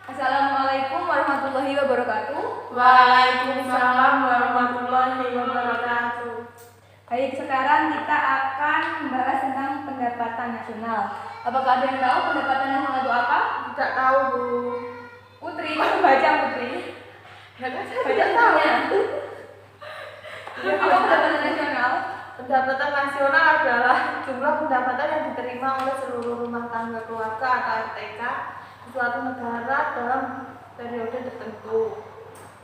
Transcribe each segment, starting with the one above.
Assalamualaikum warahmatullahi wabarakatuh. Waalaikumsalam warahmatullahi wabarakatuh. Baik, sekarang kita akan membahas tentang pendapatan nasional. Apakah ada yang tahu pendapatan nasional itu apa? Tidak tahu, Bu. Putri, kamu baca Putri. Baca tahunya. Apa pendapatan nasional? Pendapatan nasional adalah jumlah pendapatan yang diterima oleh seluruh rumah tangga keluarga atau RTK di suatu negara dalam periode tertentu.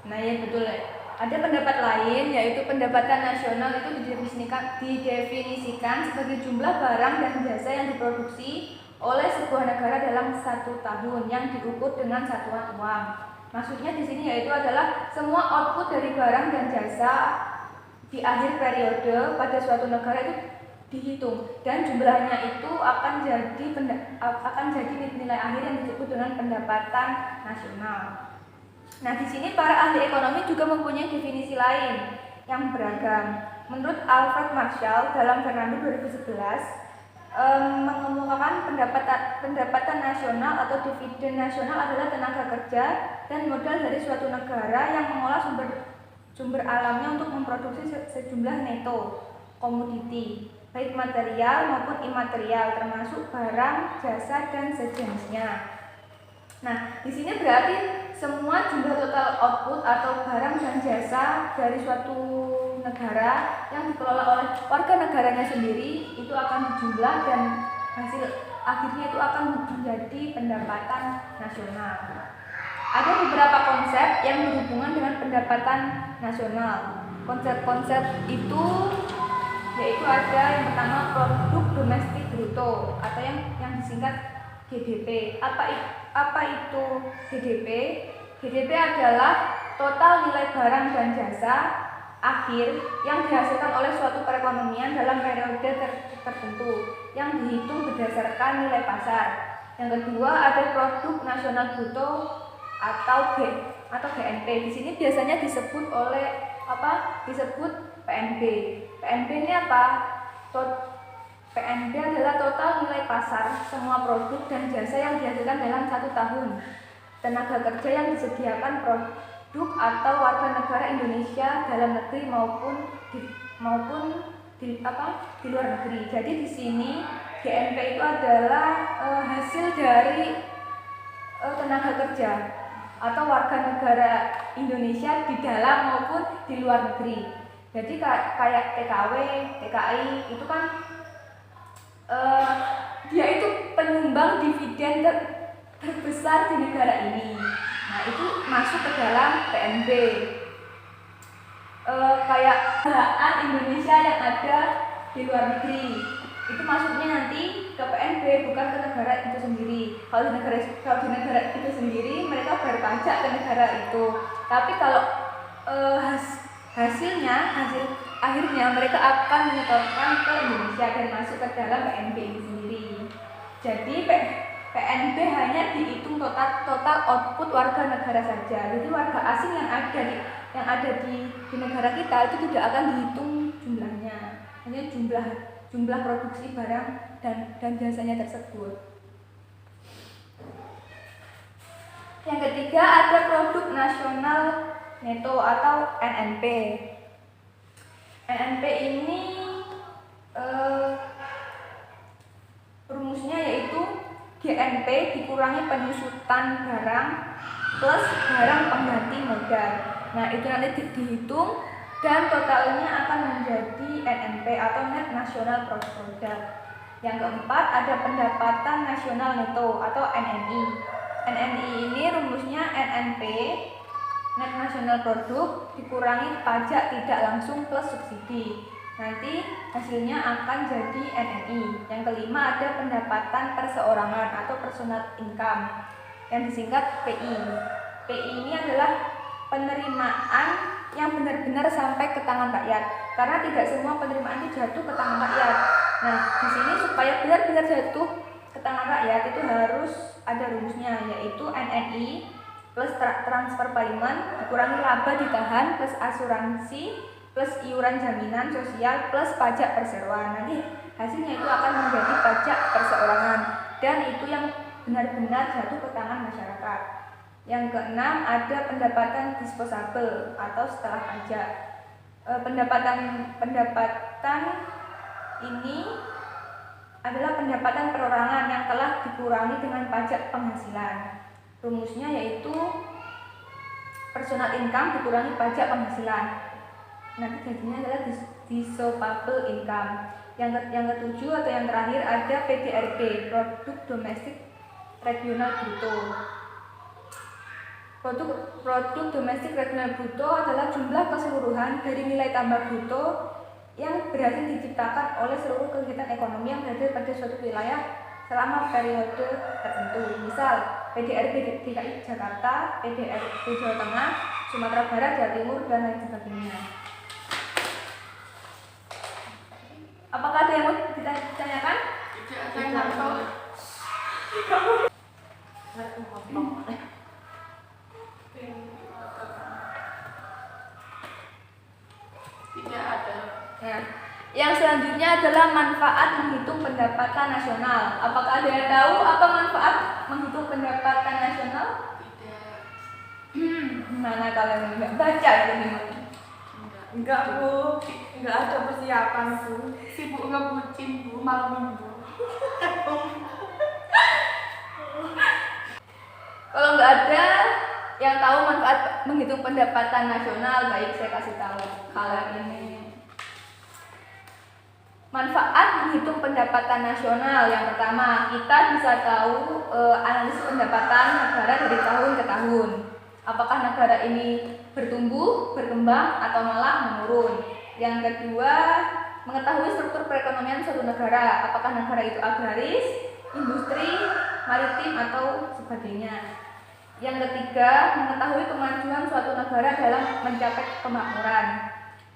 Nah ya betul ya. Ada pendapat lain yaitu pendapatan nasional itu didefinisikan sebagai jumlah barang dan jasa yang diproduksi oleh sebuah negara dalam satu tahun yang diukur dengan satuan uang. Maksudnya di sini yaitu adalah semua output dari barang dan jasa di akhir periode pada suatu negara itu dihitung dan jumlahnya itu akan jadi nilai akhir yang disebut dengan pendapatan nasional. Nah, di sini para ahli ekonomi juga mempunyai definisi lain yang beragam. Menurut Alfred Marshall dalam Fernando 2011 mengemukakan pendapatan nasional atau dividen nasional adalah tenaga kerja dan modal dari suatu negara yang mengolah sumber alamnya untuk memproduksi sejumlah neto komoditi, baik material maupun imaterial, termasuk barang, jasa, dan sejenisnya. Nah, di sini berarti semua jumlah total output atau barang dan jasa dari suatu negara yang dikelola oleh warga negaranya sendiri itu akan dijumlah dan hasil akhirnya itu akan menjadi pendapatan nasional. Ada beberapa konsep yang berhubungan dengan pendapatan nasional. Konsep-konsep itu yaitu ada yang pertama produk domestik bruto atau yang disingkat GDP. Apa itu GDP? GDP adalah total nilai barang dan jasa akhir yang dihasilkan oleh suatu perekonomian dalam periode tertentu yang dihitung berdasarkan nilai pasar. Yang kedua ada produk nasional bruto atau GNP. Di sini biasanya disebut disebut PNB. PNB ini apa? PNB adalah total nilai pasar semua produk dan jasa yang dihasilkan dalam satu tahun. Tenaga kerja yang disediakan produk atau warga negara Indonesia dalam negeri maupun di luar negeri. Jadi di sini GNP itu adalah hasil dari tenaga kerja atau warga negara Indonesia di dalam maupun di luar negeri. Jadi kayak TKW, TKI itu kan dia itu penyumbang dividen terbesar di negara ini. Nah, itu masuk ke dalam PNB. Kayak perusahaan Indonesia yang ada di luar negeri itu masuknya nanti ke PNB, bukan ke negara itu sendiri. Kalau di negara itu sendiri mereka bayar pajak ke negara itu. Tapi kalau hasil akhirnya mereka akan menyetorkan ke Indonesia dan masuk ke dalam PNB ini sendiri. Jadi PNB hanya dihitung total output warga negara saja. Jadi warga asing yang ada di negara kita itu tidak akan dihitung jumlahnya. Hanya jumlah produksi barang dan jasanya tersebut. Yang ketiga ada produk nasional neto atau NNP. NNP ini rumusnya yaitu GNP dikurangi penyusutan barang plus barang pengganti modal. Nah, itu nanti dihitung dan totalnya akan menjadi NNP atau Net National Product. Yang keempat ada pendapatan nasional neto atau NNI. NNI ini rumusnya NNP Net National Product dikurangi pajak tidak langsung plus subsidi. Nanti hasilnya akan jadi NNI. Yang kelima ada pendapatan perseorangan atau personal income yang disingkat PI. PI ini adalah penerimaan yang benar-benar sampai ke tangan rakyat. Karena tidak semua penerimaan itu jatuh ke tangan rakyat. Nah, di sini supaya benar-benar jatuh ke tangan rakyat itu harus ada rumusnya, yaitu NNI plus transfer payment dikurangi laba ditahan plus asuransi plus iuran jaminan sosial plus pajak perseroan. Nanti hasilnya itu akan menjadi pajak perseorangan dan itu yang benar-benar jatuh ke tangan masyarakat. Yang keenam ada pendapatan disposable atau setelah pajak. Pendapatan ini adalah pendapatan perorangan yang telah dikurangi dengan pajak penghasilan. Rumusnya yaitu personal income dikurangi pajak penghasilan. Nanti jadinya adalah disposable income. Yang ketujuh atau yang terakhir ada PDRB, produk domestik regional bruto. Produk domestik regional bruto adalah jumlah keseluruhan dari nilai tambah bruto yang berhasil diciptakan oleh seluruh kegiatan ekonomi yang berada pada suatu wilayah selama periode tertentu. Misal PDRB DKI Jakarta, PDRB Jawa Tengah, Sumatera Barat, Jawa Timur, dan lain sebagainya. Apakah ada yang mau ditanyakan? Saya nggak tahu. Tidak ada. Nah, yang selanjutnya adalah manfaat menghitung pendapatan nasional. Apakah ada yang tahu apa manfaat menghitung pendapatan nasional? Tidak. Mana kalian nggak baca itu gimana? Enggak Bu, enggak ada persiapan Bu. Sibuk ngebucin Bu, malam Minggu. Kalau nggak ada yang tahu manfaat menghitung pendapatan nasional, baik saya kasih tahu kalian ini. Manfaat menghitung pendapatan nasional yang pertama, kita bisa tahu analisis pendapatan negara dari tahun ke tahun. Apakah negara ini bertumbuh, berkembang, atau malah menurun. Yang kedua, mengetahui struktur perekonomian suatu negara. Apakah negara itu agraris, industri, maritim, atau sebagainya. Yang ketiga, mengetahui kemajuan suatu negara dalam mencapai kemakmuran.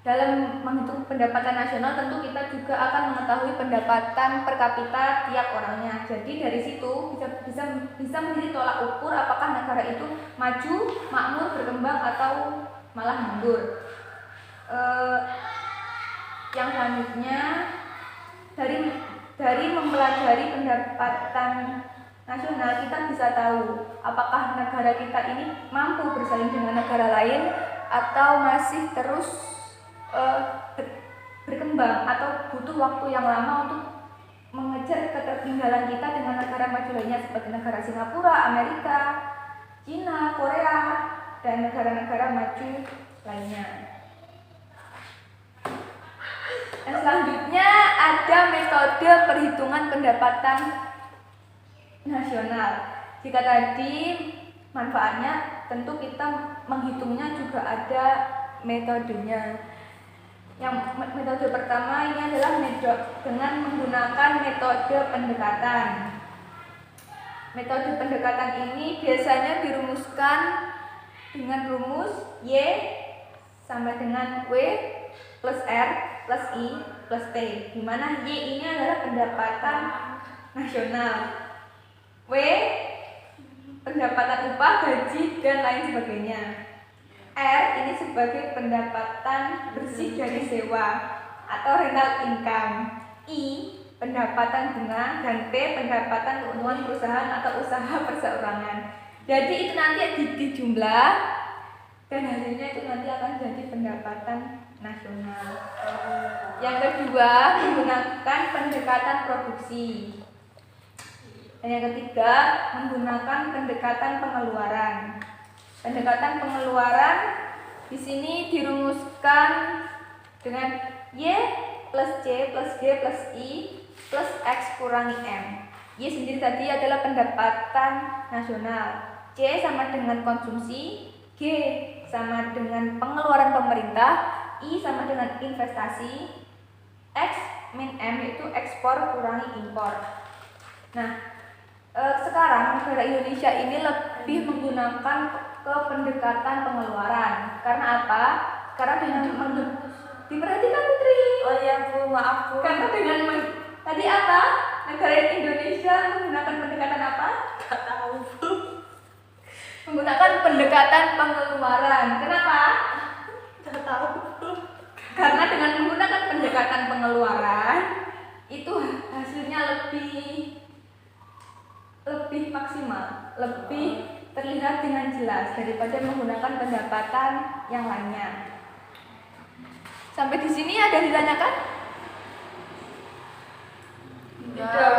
Dalam menghitung pendapatan nasional tentu kita juga akan mengetahui pendapatan per kapita tiap orangnya. Jadi dari situ bisa menjadi tolak ukur apakah negara itu maju, makmur, berkembang atau malah mundur. Yang selanjutnya dari mempelajari pendapatan nasional kita bisa tahu apakah negara kita ini mampu bersaing dengan negara lain atau masih terus berkembang atau butuh waktu yang lama untuk mengejar ketertinggalan kita dengan negara maju lainnya seperti negara Singapura, Amerika, Cina, Korea, dan negara-negara maju lainnya. Dan selanjutnya ada metode perhitungan pendapatan nasional. Jika tadi manfaatnya, tentu kita menghitungnya juga ada metodenya. Yang metode pertama ini adalah dengan menggunakan metode pendekatan. Metode pendekatan ini biasanya dirumuskan dengan rumus Y sama dengan W plus R plus I plus T, di mana Y ini adalah pendapatan nasional, W pendapatan upah, gaji, dan lain sebagainya. R ini sebagai pendapatan bersih dari sewa atau rental income, I pendapatan bunga, dan P pendapatan keuntungan perusahaan atau usaha perseorangan. Jadi itu nanti dijumlah dan hasilnya itu nanti akan jadi pendapatan nasional. Yang kedua, menggunakan pendekatan produksi. Dan yang ketiga, menggunakan pendekatan pengeluaran. Pendekatan pengeluaran di sini dirumuskan dengan Y plus C plus G plus I plus X kurangi M. Y sendiri tadi adalah pendapatan nasional, C sama dengan konsumsi, G sama dengan pengeluaran pemerintah, I sama dengan investasi, X min M itu ekspor kurangi impor. Nah, sekarang negara Indonesia ini lebih menggunakan ke pendekatan pengeluaran. Karena apa? Karena dengan diperhatikan Putri. Oh ya Bu, maaf Bu. Karena dengan tadi apa? Negara Indonesia menggunakan pendekatan apa? Gak tahu Bu. Menggunakan pendekatan pengeluaran. Kenapa? Gak tahu Bu. Karena dengan menggunakan pendekatan pengeluaran itu hasilnya lebih maksimal, lebih terlihat dengan jelas daripada menggunakan pendapatan yang lainnya. Sampai di sini ada ditanyakan? Tidak.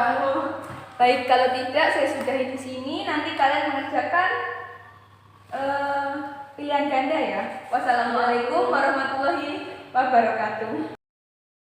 Baik, kalau tidak saya sudahi di sini. Nanti kalian mengerjakan pilihan ganda ya. Wassalamualaikum warahmatullahi wabarakatuh.